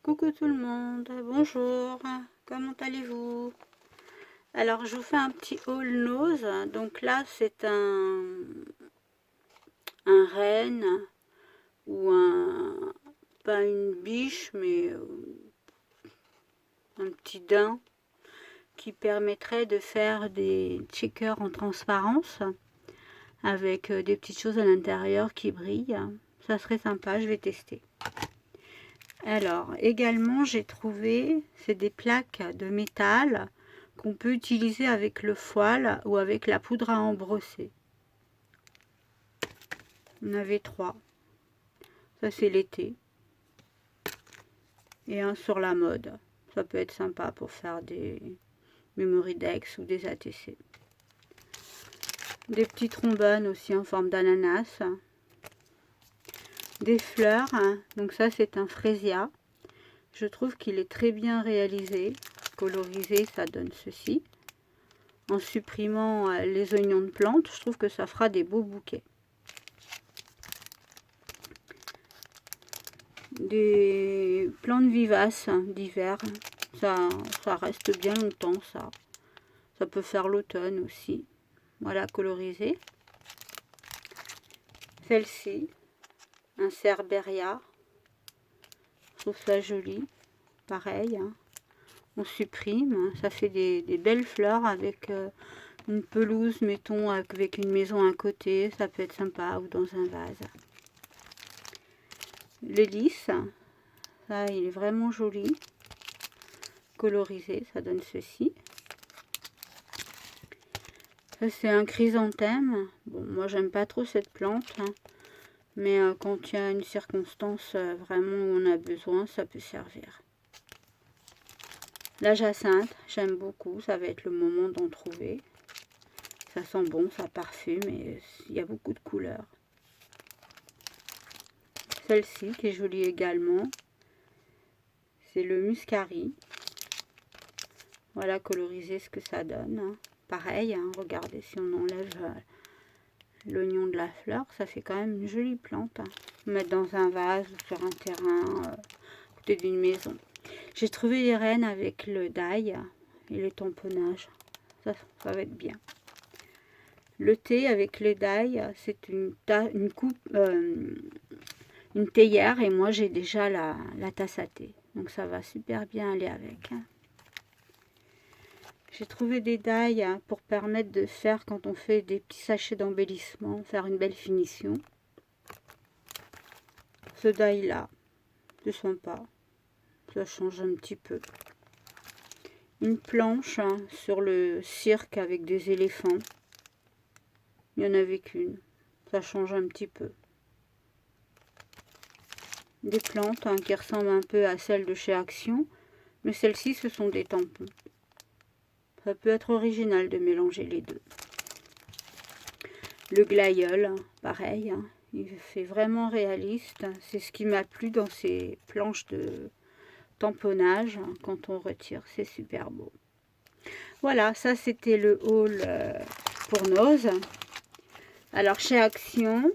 Coucou tout le monde, bonjour, comment allez-vous? Alors je vous fais un petit haul nose. Donc là c'est un renne ou pas une biche mais un petit daim qui permettrait de faire des checkers en transparence avec des petites choses à l'intérieur qui brillent. Ça serait sympa, je vais tester. Alors, également, j'ai trouvé, c'est des plaques de métal qu'on peut utiliser avec le fouet ou avec la poudre à embrosser. On avait 3. Ça, c'est l'été. Et un sur la mode. Ça peut être sympa pour faire des memory decks ou des ATC. Des petits trombones aussi en forme d'ananas. Des fleurs. Donc ça, c'est un frésia. Je trouve qu'il est très bien réalisé. Colorisé, ça donne ceci. En supprimant les oignons de plante, je trouve que ça fera des beaux bouquets. Des plantes vivaces d'hiver, ça reste bien longtemps, ça. Ça peut faire l'automne aussi. Voilà, colorisé. Celle-ci, un Cerberia. Je trouve ça joli. Pareil, on supprime. Ça fait des belles fleurs avec une pelouse, mettons, avec une maison à côté. Ça peut être sympa, ou dans un vase. L'hélice, ça, il est vraiment joli. Colorisé, ça donne ceci. Ça, c'est un chrysanthème. Bon, moi, j'aime pas trop cette plante. Mais quand il y a une circonstance vraiment où on a besoin, ça peut servir. La jacinthe, j'aime beaucoup. Ça va être le moment d'en trouver. Ça sent bon, ça parfume et il y a beaucoup de couleurs. Celle-ci, qui est jolie également, c'est le muscari. Voilà, colorisé, ce que ça donne. Pareil, regardez, si on enlève l'oignon de la fleur, ça fait quand même une jolie plante. Mettre dans un vase ou sur un terrain, à côté d'une maison. J'ai trouvé les rennes avec le die et le tamponnage. Ça va être bien. Le thé avec les die, c'est une théière et moi j'ai déjà la tasse à thé. Donc ça va super bien aller avec. J'ai trouvé des die pour permettre de faire, quand on fait des petits sachets d'embellissement, faire une belle finition. Ce die là, c'est sympa. Ça change un petit peu. Une planche sur le cirque avec des éléphants. Il n'y en avait qu'une. Ça change un petit peu. Des plantes qui ressemblent un peu à celles de chez Action. Mais celles-ci, ce sont des tampons. Ça peut être original de mélanger les deux. Le glaïeul, pareil. Il fait vraiment réaliste. C'est ce qui m'a plu dans ces planches de tamponnage. Quand on retire, c'est super beau. Voilà, ça c'était le haul pour Nose. Alors chez Action,